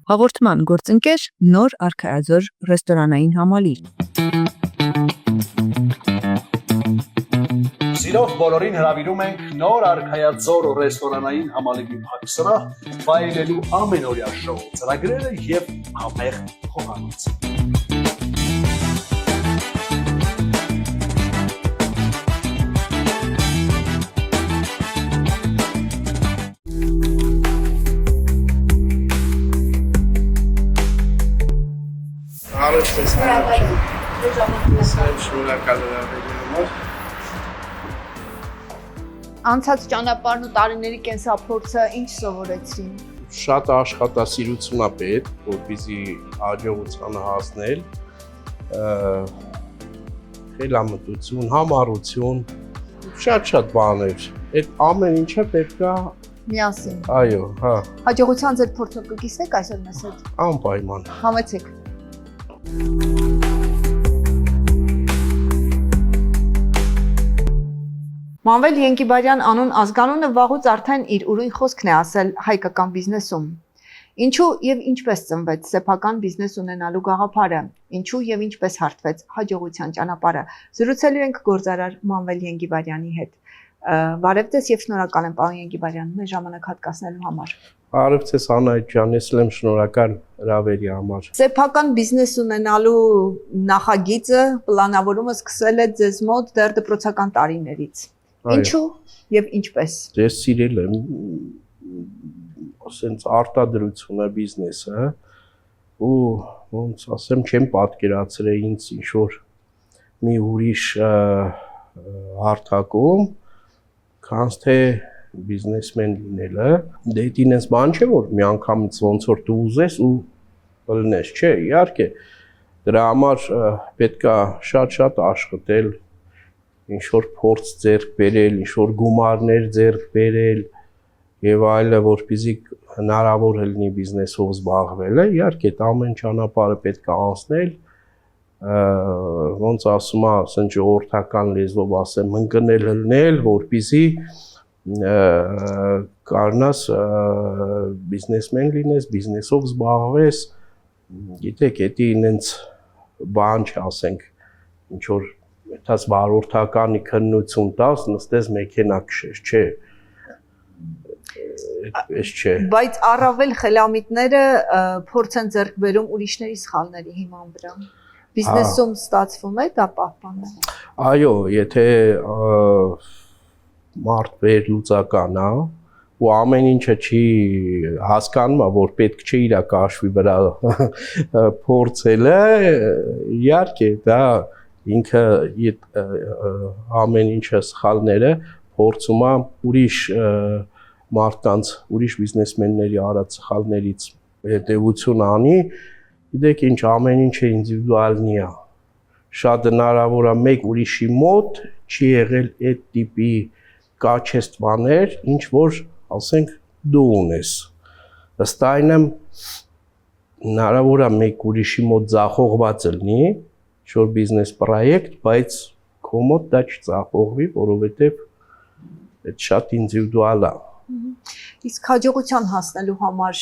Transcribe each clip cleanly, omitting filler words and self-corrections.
Հաղորդման գործընկեր նոր Արքայաձոր ռեստորանային համալիր։ Սիրով բոլորին հրավիրում ենք նոր Արքայաձոր ռեստորանային համալիրի փակսրահ վայելելու ամենօրյա շոու ծրագրերը եւ համեղ խոհանոց։ Անցած ճանապարհն ու տարիների կենսափորձը ինչ սովորեցրին։ Շատ աշխատասիրություն է պետք, որպեսզի հաջողությանը հասնել, խելամտություն, համառություն, շատ բաներ։ Այդ ամեն ինչը պետք է Միասին։ Այո, հա։ Հաջողության ձեր փորձով կկիսվեք այսօր մեզ հետ։ Անպայման։ Համեցեք։ Մանվել Ենկիբարյան անուն ազգանունը վաղուց արդեն իր ուրույն խոսքն է ասել հայկական բիզնեսում։ Ինչու եւ ինչպես ծնվեց սեփական բիզնես ունենալու գաղափարը, ինչու եւ ինչպես հարթվեց հաջողության ճանապարհը։ Զրուցելու ենք գործարար Մանվել Ենկիբարյանի հետ։ Բարև ձեզ եւ շնորհակալ եմ պարոն Ենկիբարյան, մեզ ժամանակ հատկացնելու համար։ Բարև ձեզ Անահիտ ջան, ես եմ շնորհակալ հրավերի համար։ Սեփական բիզնես ունենալու նախագիծը, պլանավորումը սկսել է ձեզ մոտ դեռ դպրոցական տարիներից։ Ինչու եւ ինչպես։ Ես սիրել եմ ասենց արտադրությունը, բիզնեսը, ու ոնց ասեմ, չեմ պատկերացրել ինձ ինչ որ մի ուրիշ հարթակում, քան թե բիզնեսմեն լինելը, դե ինձ բան չէ որ մի անգամից ոնց որ դու ուզես ու լնես, չէ, իհարկե դրա համար պետքա շատ աշխատել, ինչ որ փորձ ձեռք բերել, ինչ որ գումարներ ձեռք բերել եւ այլը, որպեսզի հնարավոր լինի բիզնեսով զբաղվելը, իհարկե այդ ամեն ճանապարհը պետք է անցնել, ոնց ասում է, ասեն ժողովրդական լեզվով ասեմ, ընկնել լնել, որպեսզի կարնաս բիզնեսմեն լինես, բիզնեսով զբաղվես, գիտեք, դա ինձ բան չասենք, ինչ որ Այդպես վարորդականի քննություն տաս, նստես մեքենա քշես, չէ։ Այդպես չէ։ Բայց առավել խելամիտները փորձ են ձեռք բերում ուրիշների սխալների հիման վրա։ Բիզնեսում ստացվում է դա պահպանել։ Այո, եթե մարդ վերլուծական է, ու ամեն ինչը չի հասկանում, որ պետք չէ իր կաշվի վրա փորձելը, իհարկե դա ինքը ամեն ինչը սխալները փորձում է ուրիշ մարդկանց, ուրիշ բիզնեսմենների արած սխալներից հետևություն անի, գիտեք ինչ, ամեն ինչը ինդիվիդուալնի է, շատ հնարավոր է մեկ ուրիշի մոտ չի եղել այդ տիպի կաչեստվաներ, ինչ որ, ասենք, դու ունես, ըստ այնը հնարավոր է մեկ ուրիշի մոտ ձախողված լինի, շոր բիզնես պրոյեկտ, բայց քո մոտ դա չծախողվի, որովհետև այդ շատ ինդիվիդուալ է։ Իսկ հաջողության հասնելու համար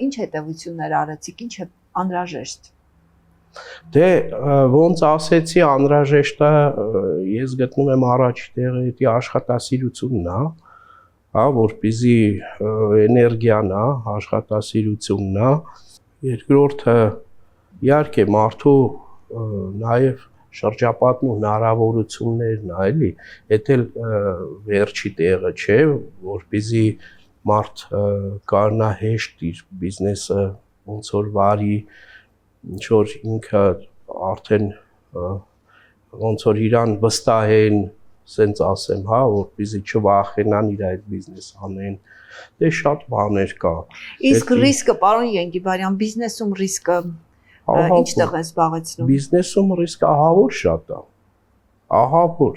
ինչ հետևություններ արեցիք, ինչ է անհրաժեշտ։ Դե ոնց ասեցի, անհրաժեշտը ես գտնում եմ առաջի տեղը դա աշխատասիրությունն է, հա, որպեսզի էներգիան է, աշխատասիրությունն է, երկրորդը իհարկե մարդու նաև շրջապատն ու հնարավորություններն է, էլի, դա էլ վերջի տեղը չէ, որպեսզի մարդ կարողանա հեշտ իր բիզնեսը ոնց որ վարի, ինչ որ ինքը արդեն ոնց որ իրան վստահեն, ասենց ասեմ, հա, որպեսզի չվախենան իր այդ բիզնես անեն, դե շատ բաներ կա։ Իսկ ռիսկը, պարոն Ենկիբարյան, բիզնեսում ռիսկը ինչ տեղ է զբաղեցնում։ Բիզնեսում ռիսկը ահավոր շատ է, ահավոր։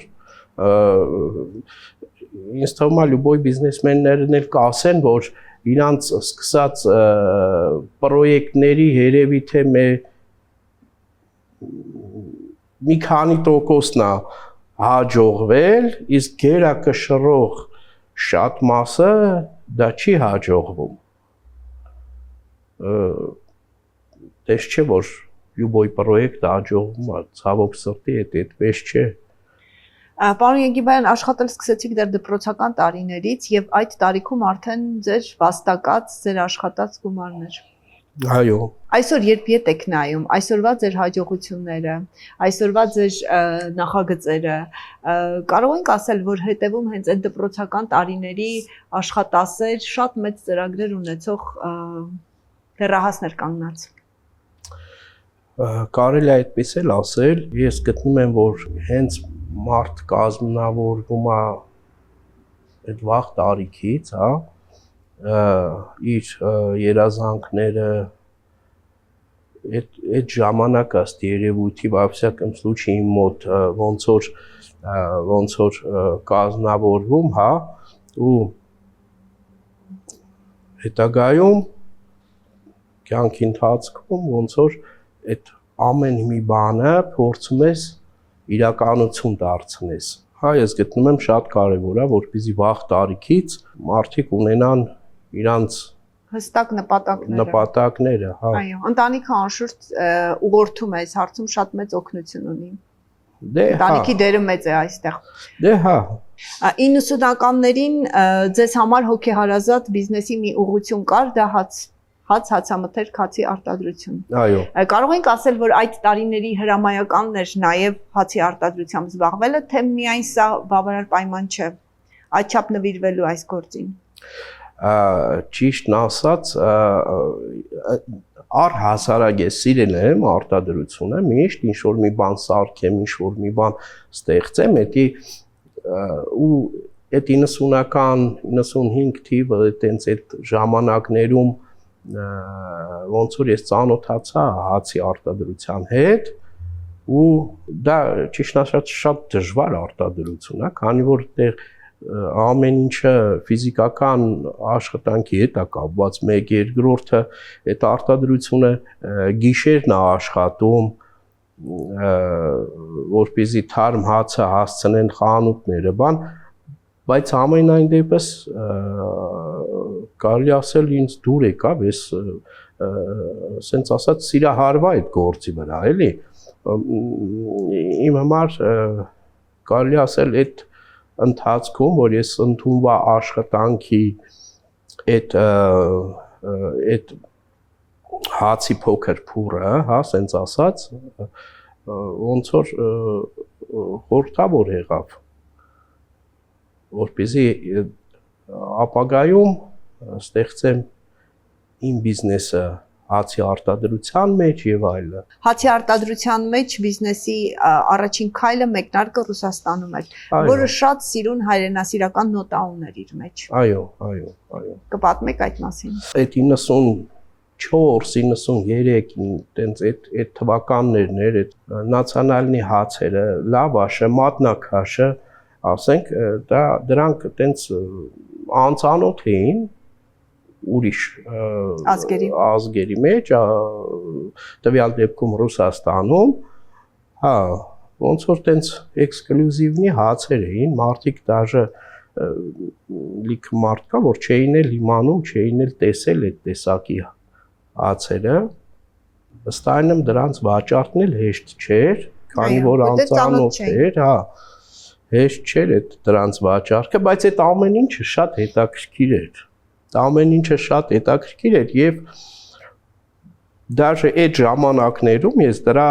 Ինձ թվում է լյուբոյ բիզնեսմեններն էլ կասեն, որ իրանց սկսած պրոյեկտների երևի թե մի քանի տոկոսն է հաջողվել, իսկ գերակշռող շատ մասը դա չի հաջողվում։ դες չէ որ любой պրոյեկտ աջողվում է, ցավոք սրտի այդպես չէ։ Պարոն Ենգիբարյան, աշխատել սկսեցիք դեռ դպրոցական տարիներից եւ այդ տարիքում արդեն ձեր վաստակած, ձեր աշխատած գումարներ։ Այո։ Այսօր երբ ետ եք նայում, այսօրվա ձեր հաջողությունները, այսօրվա ձեր նախագծերը, կարող ենք ասել, որ հետևում հենց այդ դպրոցական տարիների աշխատասեր շատ մեծ ծրագրեր ունեցող դեռահասներ կանգնած։ Կարելի է այդպես էլ ասել, ես գտնում եմ, որ հենց մարդ կազմնավորվում է այդ վաղ տարիքից, հա, իր երազանքները այդ ժամանակ ըստ երևույթի во всяком случае իմ մոտ ոնց որ կազմնավորվում, հա, ու հետագայում կյանքի ընթացքում ոնց որ այդ ամեն մի բանը փորձում ես իրականություն դարձնես։ Հա, ես գտնում եմ շատ կարևոր է, որպեսզի վաղ տարիքից մարդիկ ունենան իրանց հստակ նպատակները, հա։ Այո, ընտանիքը անշուշտ ուղղորդում է այս հարցում շատ մեծ օգնություն ունի։ Դե հա։ Ընտանիքի դերը մեծ է այստեղ։ Դե հա։ 90-ականներին ձեզ համար հոգեհարազատ բիզնեսի մի ուղղություն կար, դա հացամթերք հացի արտադրություն։ Այո։ Կարող ենք ասել, որ այդ տարիների հրամայականն էր նաև հացի արտադրությամբ զբաղվելը, թե միայն սա բավարար պայման չէ այդչափ նվիրվելու այս գործին։ Ճիշտն ասած, առհասարակ ես սիրել եմ արտադրությունը, միշտ ինչ որ մի բան սարքեմ, ինչ որ մի բան ստեղծեմ, էդի ու այդ 90-ական 95 թիվը այտենց այդ ժամանակներում ոնց որ ես ծանոթացա հացի արտադրության հետ ու դա ճիշտ ասած շատ դժվար արտադրություն է, քանի որ այդտեղ ամեն ինչը ֆիզիկական աշխատանքի հետ է կապված, մեկ երկրորդը այդ արտադրությունը գիշերն է աշխատում, որպեսզի թարմ հացը հասցնեն խանութները, բան, բայց ամենայն դեպս կարելի ասել ինձ դուր եկավ, ես սենց ասած սիրահարվա այդ գործի վրա, էլի, իմ համար կարելի ասել այդ ընթացքում, որ ես ընդունվա աշխատանքի այդ հացի փոքր փուռը, հա, սենց ասած, ոնց որ խորհրդավոր եղավ, որպեսզի ապագայում ստեղծեմ իմ բիզնեսը հացի արտադրության մեջ եւ այլը։ Հացի արտադրության մեջ բիզնեսի առաջին քայլը մեկնարկը Ռուսաստանում էր, որը շատ սիրուն հայրենասիրական նոտա ուներ իր մեջ։ Այո։ Կպատմեք այդ մասին։ Այդ 94-93 տենց այդ թվականներն էր, այդ նացիոնալնի հացերը, լավաշը, մատնաքաշը, ասենք, դրանք տենց անծանոթ էին ուրիշ ազգերի մեջ, տվյալ դեպքում Ռուսաստանում, հա, ոնց որ տենց էքսկլյուզիվնի հացեր էին, մարդիկ դաժե լիքը մարդ կա, որ չէին էլ իմանում, չէին էլ տեսել այդ տեսակի հացերը, վստահ եմ դրանց վաճառքն էլ հեշտ չէր, քանի որ անծանոթ էր, հա, հեշտ չէր այդ դրանց վաճառքը, բայց այդ ամեն ինչը շատ հետաքրքիր էր։ Ամեն ինչը շատ հետաքրքիր էր եւ դաժե այդ ժամանակներում ես դրա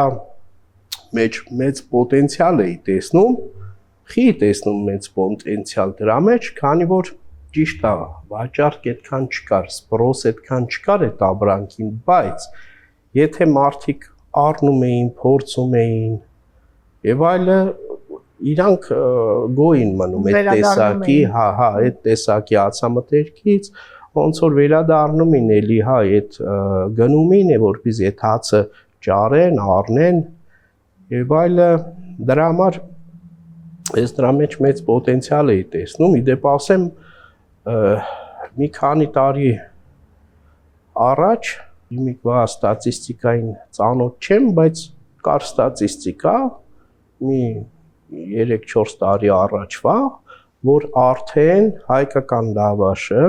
մեջ մեծ պոտենցիալ էի տեսնում, խի տեսնում մեծ պոտենցիալ դրա մեջ, քանի որ ճիշտ է, վաճառք այդքան չկար, սպրոս այդքան չկար այդ ապրանքին, բայց եթե մարդիկ առնում էին, փորձում էին եւ այլը, իրանք գոյին մնում այդ տեսակի, հա, այդ տեսակի հացամթերքից, ոնց որ վերադառնում են էլի, հա, այդ գնումին է, որպեսզի այդ հացը ճարեն, առնեն եւ այլը, դրա համար ես դրա մեջ մեծ պոտենցիալ էի տեսնում, իդեպ ասեմ, մի քանի տարի առաջ, իմիկվա ստատիստիկային ծանոթ չեմ, բայց կար ստատիստիկա, մի 3-4 տարի առաջվա, որ արդեն հայկական լավաշը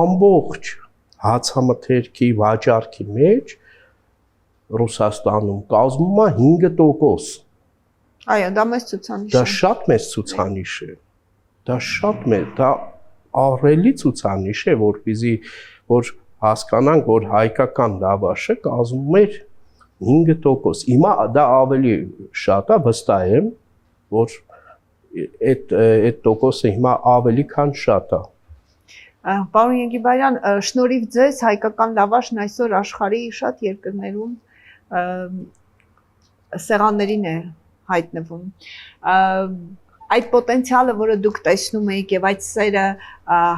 ամբողջ հացամթերքի վաճառքի մեջ Ռուսաստանում կազմում է 5%։ Այո, դա մեծ ցուցանիշ Դա է։ շատ մեծ ցուցանիշ է։ Դա շատ մեծ, դա ահռելի ցուցանիշ է, որ հասկանանք, որ հայկական լավաշը կազմում էր 5%։ Հիմա դա ավելի շատ է, վստահ եմ, որ այդ տոկոսը հիմա ավելի քան շատ է։ Պարոն Ենգիբարյան, շնորհիվ ձեզ հայկական լավաշն այսօր աշխարհի շատ երկրներում սեղաններին է հայտնվում։ Այդ պոտենցիալը, որը դուք տեսնում եք եւ այդ սերը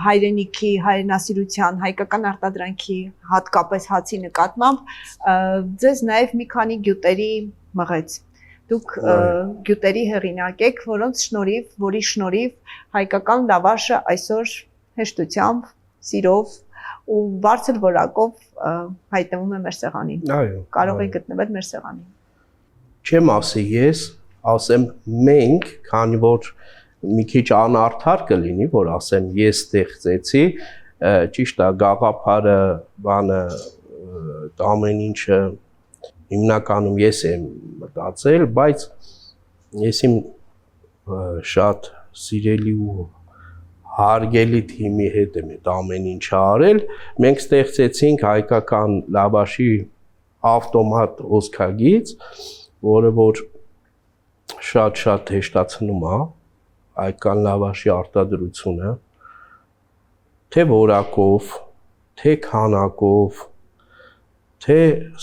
հայրենիքի, հայրենասիրության, հայկական արտադրանքի, հատկապես հացի նկատմամբ, ձեզ նաեւ մի քանի գյուտերի մղեց։ Դուք գյուտերի հեղինակ եք, որի շնորհիվ հայկական լավաշը այսօր հեշտությամբ, սիրով ու բարձր որակով հայտնվում է մեր սեղանին։ Այո։ Կարող է գտնվել մեր սեղանին։ Չեմ ասի ես, ասեմ մենք, քանի որ մի քիչ անարդար կլինի, որ ասեմ ես ստեղծեցի, ճիշտ է, գաղափարը, բանը, ամեն ինչը հիմնականում ես եմ մտածել, բայց ես իմ շատ սիրելի ու հարգելի թիմի հետ եմ այդ ամեն ինչը արել։ Մենք ստեղծեցինք հայկական լավաշի ավտոմատ հոսքագիծ, որը որ շատ հեշտացնում է հայկական լավաշի արտադրությունը, թե որակով, թե քանակով, թե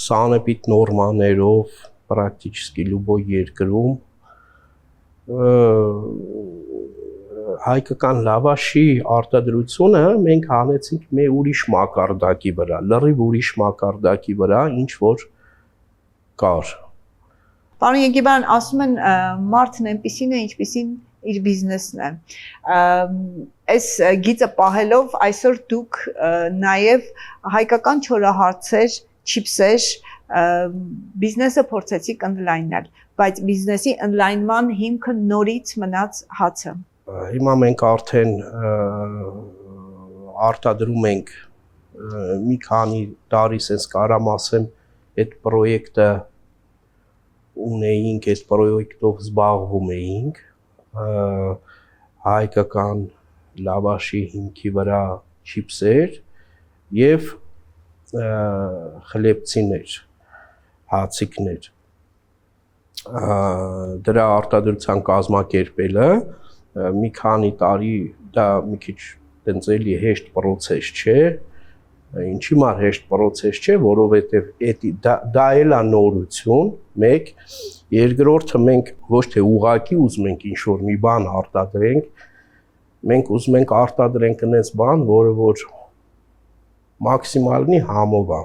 սանեպիտ նորմաներով, պրակտիկի լուբոյ երկրում հայկական լավաշի արտադրությունը մենք հանեցինք մեր ուրիշ մակարդակի վրա, լրիվ ուրիշ մակարդակի վրա, ինչ որ կար։ Պարոն Ենգիբարյան, ասում են մարդն այնպիսին է, ինչպիսին իր բիզնեսն է։ Այս գիծը պահելով այսօր դուք նաև հայկական չորահարցեր, չիփսեր, բիզնեսը փորձեցիք ընդլայնել, բայց բիզնեսի ընդլայնման հիմքը նորից մնաց հացը։ Հիմա մենք արդեն արտադրում ենք մի քանի տարի, sense կարամ ասեմ, այդ պրոյեկտը ունեինք, այդ պրոյեկտով զբաղվում էինք, հայկական լավաշի հիմքի վրա չիփսեր եւ խլեպցիներ, հացիկներ։ Դրա արտադրության կազմակերպելը մի քանի տարի դա մի քիչ տենց էլի հեշտ process չէ, ինչի մար հեշտ process չէ, որովհետև դա էլ է նորություն, մեկ, երկրորդը մենք ոչ թե ուղակի ուզում ենք ինչ-որ մի բան արտադրենք, մենք ուզում ենք արտադրենք այնպես բան, որը որ մաքսիմալնի համով է,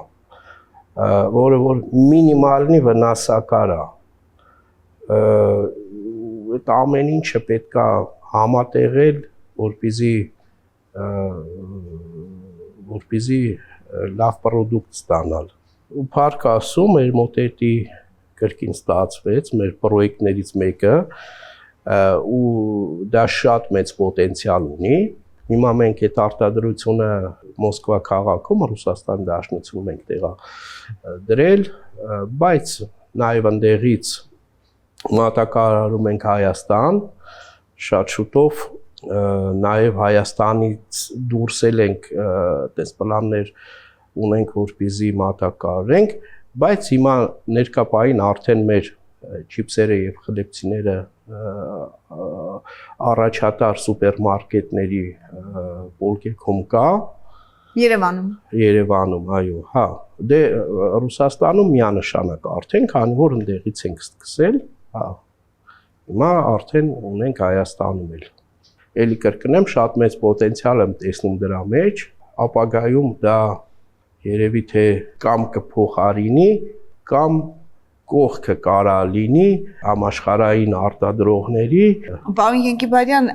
որը որ մինիմալնի վնասակար է, այդ ամեն ինչը պետք է համատեղել, որպեսզի լավ պրոդուկտ ստանալ։ Ու փառք ասում, մեր մոտ էդի կրկին ստացվեց, մեր պրոյեկտներից մեկը, ու դա շատ մեծ պոտենցիալ ունի։ Հիմա մենք այդ արտադրությունը Մոսկվա քաղաքում, Ռուսաստանի Դաշնությունում ենք տեղադրել, բայց նաև ընդեղից մատակարարում ենք Հայաստան, շատ շուտով նաև Հայաստանից դուրսել ենք այդպես պլաններ ունենք, որպեսզի մատակարարենք, բայց հիմա ներկայապային արդեն մեր չիփսերը եւ խլեպցիները առաջատար սուպերմարկետների պոլկեքում կա Երևանում, այո, հա, դե Ռուսաստանում միանշանակ արդեն, քանի որ ընդեղից ենք սկսել, հա, հիմա արդեն ունենք Հայաստանում էլ։ Էլի կրկնեմ, շատ մեծ պոտենցիալ եմ տեսնում դրա մեջ, ապագայում դա երևի թե կամ կփոխարինի, կամ կողքը կարա լինի համաշխարհային արտադրողների։ Պարոն Ենգիբարյան,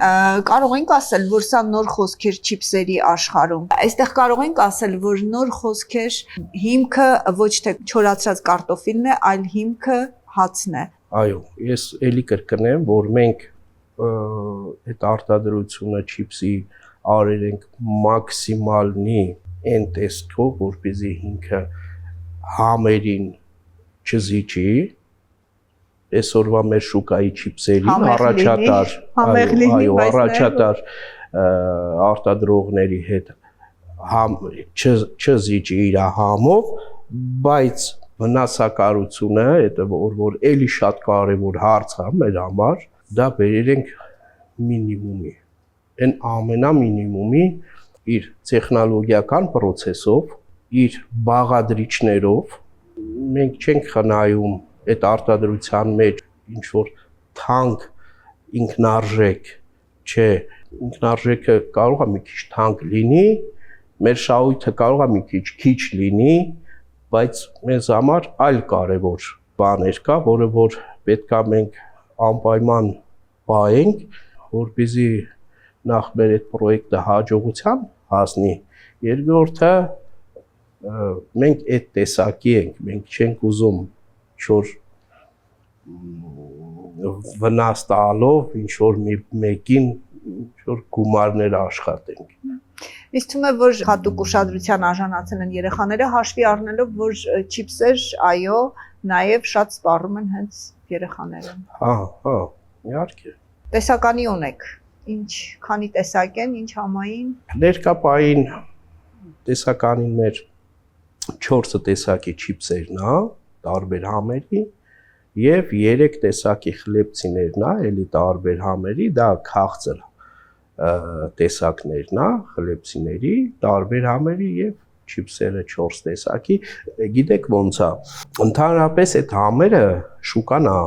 կարող ենք ասել, որ սա նոր խոսքեր չիփսերի աշխարհում։ Այստեղ կարող ենք ասել, որ նոր խոսքեր հիմքը ոչ թե չորացած կարտոֆիլն է, այլ հիմքը հացն է։ Այո, ես էլի կրկնեմ, որ մենք այդ արտադրությունը չիփսի արել ենք մաքսիմալնի այն տեսքով, որպեսզի ինքը համերին չզիջի, այսօրվա մեր շուկայի չիպսերին Համեղ առաջատար, համեղ լինի, այո, բայց առաջատար արտադրողների հետ չզիջի իր համով, բայց վնասակարությունը, հետո որ էլի շատ կարևոր հարց է մեր համար, դա բերել ենք մինիմումի, այն ամենամինիմումի իր տեխնոլոգիական process-ով, իր բաղադրիչներով, մենք չենք խնայում այդ արտադրության մեջ ինչ որ թանկ ինքնարժեք, չէ, ինքնարժեքը կարող է մի քիչ թանկ լինի, մեր շահույթը կարող է մի քիչ լինի, բայց մեզ համար այլ կարևոր բաներ կա, որը որ պետք է մենք անպայման պահենք, որպեսզի նախ մեր այդ պրոյեկտը հաջողության հասնի, երկրորդը մենք այդ տեսակի ենք, մենք չենք ուզում չոր վնաս տալով ինչ որ մեկին ինչ որ գումարներ աշխատենք։ Իսկ թվում է, որ հատուկ ուշադրության արժանացել են երեխաները հաշվի առնելով, որ չիպսեր, այո, նաև շատ սպառում են հենց երեխաները։ Հա, իհարկե։ Տեսականի ունեք։ Ինչ քանի տեսակ են, ինչ համային։ Ներկապային տեսականին մեր 4 տեսակի չիպսերն է, տարբեր համերի եւ 3 տեսակի խլեպցիներն է, էլի տարբեր համերի, դա քաղցր տեսակներն է, խլեպցիների, տարբեր համերի եւ չիպսերը 4 տեսակի, գիտեք ոնց է, ընդհանրապես այդ համերը շուկան է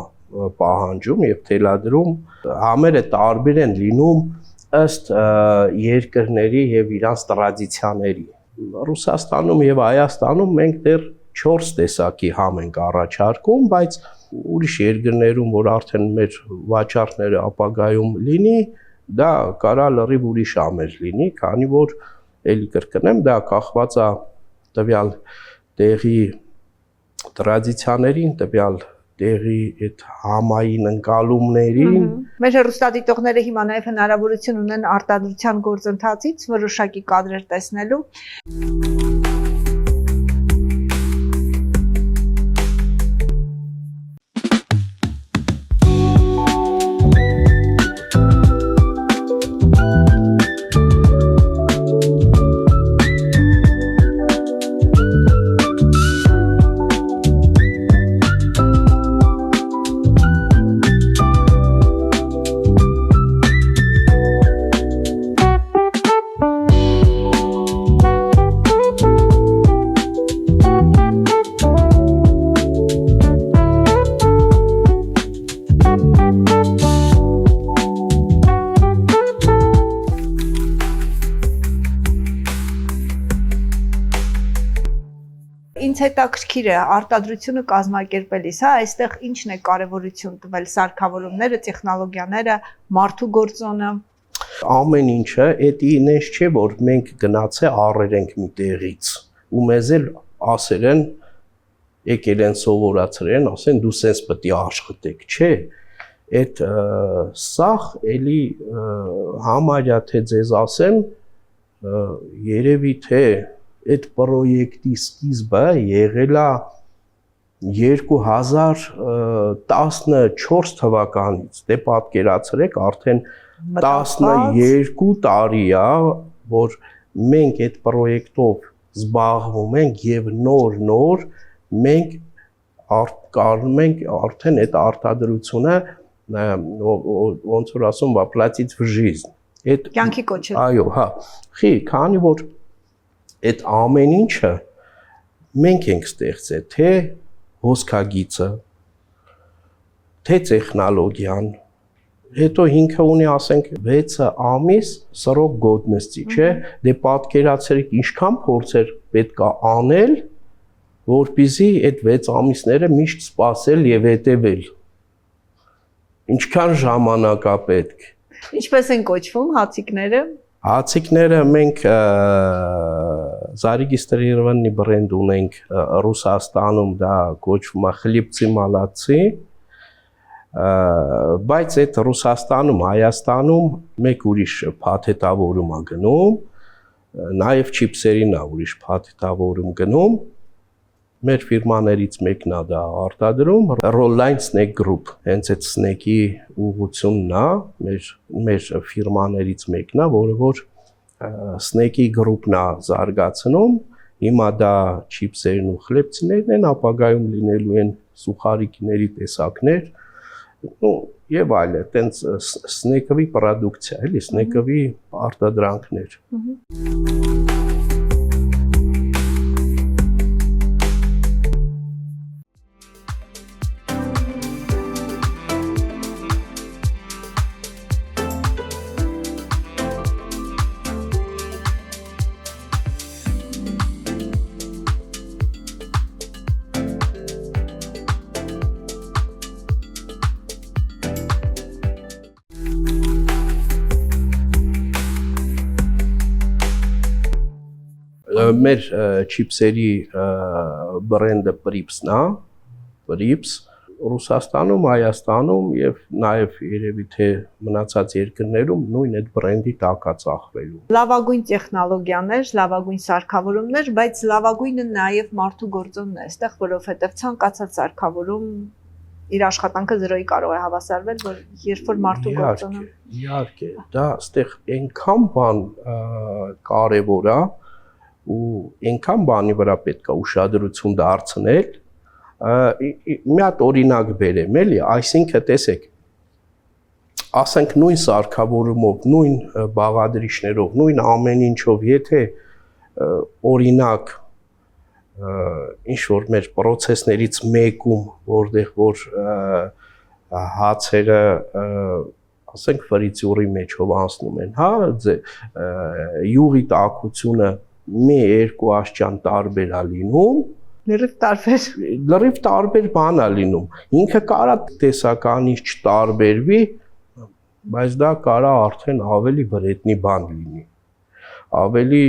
պահանջում եւ թելադրում, համերը տարբեր են լինում ըստ երկրների եւ իրանց տրադիցիաների։ Ռուսաստանում եւ Հայաստանում մենք դեռ 4 տեսակի համ ենք առաջարկում, բայց ուրիշ երկրներում, որ արդեն մեր վաճառքները ապագայում լինի, դա կարա լրիվ ուրիշ ամեր լինի, քանի որ էլի կրկնեմ, դա կախված է տվյալ տեղի տրադիցիաներին, տվյալ տեղի այդ համային ընկալումներին։ Մեր հեռուստադիտողները հիմա նաև հնարավորություն ունեն արտադրության գործընթացից որոշակի կադրեր տեսնելու։ Ինձ հետաքրքիր է արտադրությունը կազմակերպելիս, հա, այստեղ ինչն է կարևորություն տվել սարքավորումները, տեխնոլոգիաները, մարդու գործոնը։ Ամեն ինչը, դա ինձ չէ, որ մենք գնացե առեր ենք մի տեղից, ու մեզ էլ ասել են, եկել են սովորացրել են, ասեն դու սենց պետք է աշխատեք, չէ։ Այդ սաղ էլի համարյա թե ձեզ ասեմ, երևի թե այդ պրոյեկտի սկիզբը եղել է 2014 թվականից, դե պատկերացրեք, արդեն 12 տարի է, որ մենք այդ պրոյեկտով զբաղվում ենք եւ նոր մենք կարում ենք արդեն այդ արտադրությունը ոնց որ ասում, воплотить в жизнь։ Կյանքի կոչել։ Այո, հա։ Քանի որ այդ ամեն ինչը մենք ենք ստեղծել, թե հոսքագիծը, թե տեխնոլոգիան, հետո ինքը ունի, ասենք, 6 ամիս սրոք գոդնստի, չէ, դե պատկերացրեք ինչքան փորձեր պետք է անել, որպեսզի այդ 6 ամիսները միշտ սպասել եւ հետեւել։ Ինչքան ժամանակ է պետք։ Ինչպես են կոչվում հացիկները։ Հացիկները մենք зарегистрированный բրենդ ունենք Ռուսաստանում, դա կոչվում է խլիպցի մալացի, բայց այդ Ռուսաստանում, Հայաստանում մեկ ուրիշ փաթեթավորում է գնում, նաև չիպսերին է ուրիշ փաթեթավորում գնում, Մեր ֆիրմաներից մեկն է դա արտադրում, Rolline Snack Group, հենց այդ սնեքի ուղղությունն է, մեր ֆիրմաներից մեկն է, որը որ սնեքի գրուպն է զարգացնում, հիմա դա չիփսերն ու խլեպցիներն են, ապագայում լինելու են սուխարիկների տեսակներ, եւ այլն, այտենց սնեկովի պրոդուկցիա, էլի, սնեկովի արտադրանքներ։ Մեր չիփսերի բրենդը Prips-ն է, Prips, Ռուսաստանում, Հայաստանում եւ նաեւ երևի թե մնացած երկրներում նույն այդ բրենդի տակ է ծախվելու։ Լավագույն տեխնոլոգիաներ, լավագույն սարքավորումներ, բայց լավագույնը նաեւ մարդու գործոնն է, այստեղ որովհետեւ ցանկացած սարքավորում իր աշխատանքը 0-ի կարող է հավասարվել, որ երբ որ մարդու գործոնը։ Իհարկե, դա այստեղ այնքան բան կարեւոր է ու այնքան բանի վրա պետք է ուշադրություն դարձնել, մի հատ օրինակ բերեմ, էլի, այսինքն տեսեք, ասենք նույն սարքավորումով, նույն բաղադրիչներով, նույն ամեն ինչով, եթե օրինակ ինչ որ մեր process-ներից մեկում, որտեղ որ հացերը ասենք ֆրիզյուրի մեջով անցնում են, հա, յուղի տաքությունը մի երկու աշճան տարբեր է լինում, լրիվ տարբեր բան է լինում, ինքը կարա տեսականից չտարբերվի, բայց դա կարա արդեն ավելի վրետնի բան լինի, ավելի,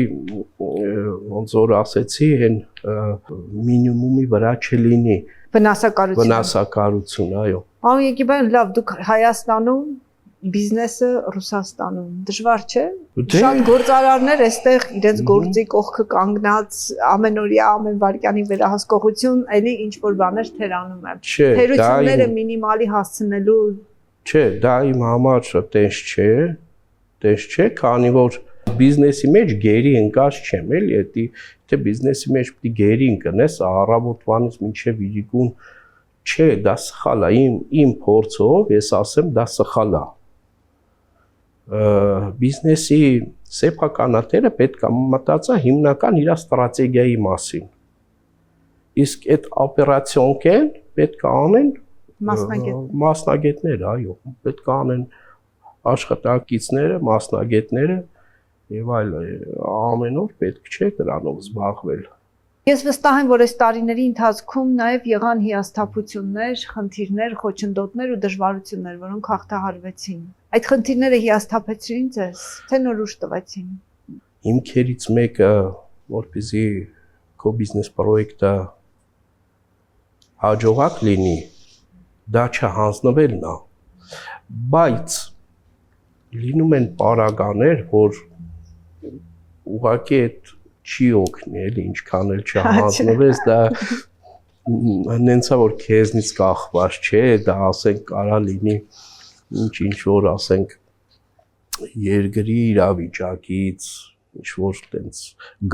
ոնց որ ասեցի, հեն մինիմումի վրա չլինի, վնասակարություն, այո։ Պարոն Եկիբյան, լավ, դուք Հայաստանում բիզնեսը Ռուսաստանում դժվար չէ։ Շատ գործարարներ այստեղ իրենց գործի կողքը կանգնած ամենօրյա ամեն վայրկյանի վերահսկողություն, էլի ինչ որ բաներ թերանում է։ Թերությունները մինիմալի հասցնելու։ Չէ, դա իմ համար տես չէ, քանի որ բիզնեսի մեջ գերի ընկած չեմ, էլի, եթե բիզնեսի մեջ պիտի գերի ընկնես առավոտվանից մինչև իրիկուն, չէ, դա սխալ է, իմ փորձով ես ասեմ, դա սխալ է։ Բիզնեսի սեփականատերը պետք է մտածա հիմնական իր ստրատեգիայի մասին։ Իսկ այդ օպերացիոնքեն պետք է անեն մասնագետներ, այո, պետք է անեն աշխատակիցները, մասնագետները եւ այլ ամեն օր պետք չէ դրանով զբաղվել։ Ես վստահ եմ, որ այս տարիների ընթացքում նաև եղան հիասթափություններ, խնդիրներ, խոչընդոտներ ու դժվարություններ, որոնք հաղթահարվեցին։ Այդ խնդիրները հիասթափեցրին ձեզ, թե նոր ուժ տվեցին։ Հիմքերից մեկը, որպեսզի քո բիզնես պրոյեկտը հաջողակ լինի, դա չհանձնվելն է, բայց լինում են պարագաներ, որ ուղղակի այդ չի օգնել, ինչքան էլ չհանձնվես, դա նենցա որ քեզնից կախված չէ, դա ասենք կարա լինի ինչ որ ասենք երկրի իրավիճակից, ինչ որ տենց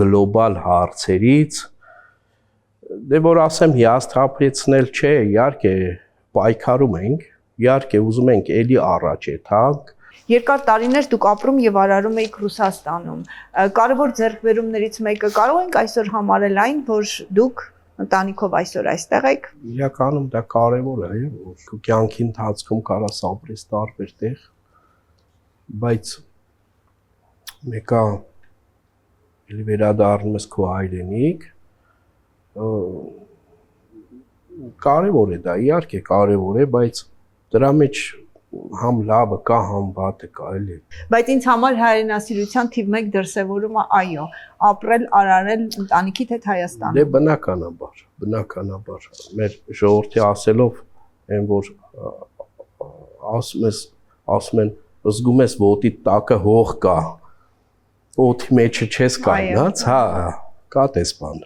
գլոբալ հարցերից, դե որ ասեմ հիասթափեցնել չէ, իհարկե պայքարում ենք, իհարկե ուզում ենք էլի առաջ եթանք։ Երկար տարիներ դուք ապրում եւ արարում եք Ռուսաստանում։ Կարևոր ձեռքբերումներից մեկը կարող ենք այսօր համարել այն, որ դուք ընտանիքով այսօր այստեղ եք։ Իրականում դա կարևոր է, որ կյանքի ընթացքում կարաս ապրես տարբեր տեղ, բայց մեկը էլի վերադառնում ես քո հայրենիք, կարևոր է դա, իհարկե կարևոր է, բայց դրա մեջ համ լավը կա, համ վատը կա, էլի։ Բայց ինձ համար հայրենասիրության թիվ 1 դրսևորումը այո, ապրել, արարել ընտանիքիդ հետ Հայաստանում։ Դե բնականաբար, մեր ժողովրդի ասելով, այն որ ասում են, զգում ես ոտի տակը հող կա, օդի մեջը չես կանգնած, հա, կա տես բան։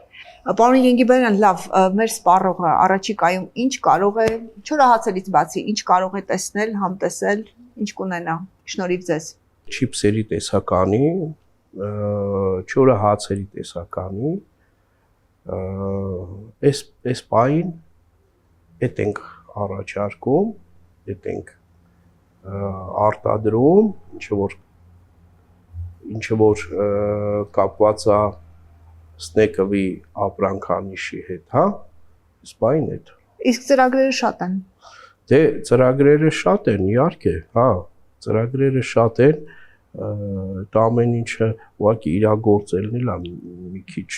Պարոն Ենգիբարյան, լավ, մեր սպառողը առաջիկայում ինչ կարող է չորահացելից բացի, ինչ կարող է տեսնել, համտեսել, ինչ կունենա, շնորհիվ ձեզ։ Չիպսերի տեսականի, չորահացերի տեսականի, այս պահին էդ ենք առաջարկում, էդ ենք արտադրում, ինչը որ կապված է Սնեկովի ապրանքանիշի հետ, հա, սպայն էդ։ Իսկ ծրագրերը շատ են։ Դե ծրագրերը շատ են, իհարկե, հա, ծրագրերը շատ են, դա ամեն ինչը ուղղակի իրագործելն էլ է մի քիչ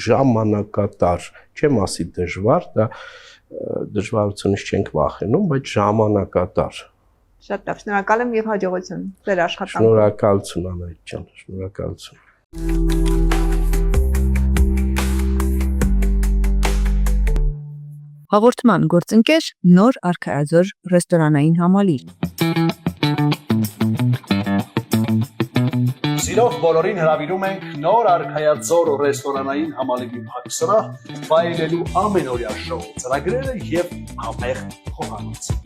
ժամանակատար, չեմ ասի դժվար, դա դժվարությունից չենք վախենում, բայց ժամանակատար։ Շատ լավ, շնորհակալ եմ եւ հաջողություն ձեր աշխատանքում։ Շնորհակալություն Անահիտ ջան, շնորհակալություն։ Հաղորդման գործընկեր նոր արքայազոր ռեստորանային համալիր։ Սիրով բոլորին հրավիրում ենք նոր արքայաձոր ռեստորանային համալիրի փակ սրահ վայելելու ամենօրյա շոու ծրագրերը եւ համեղ խոհանոց։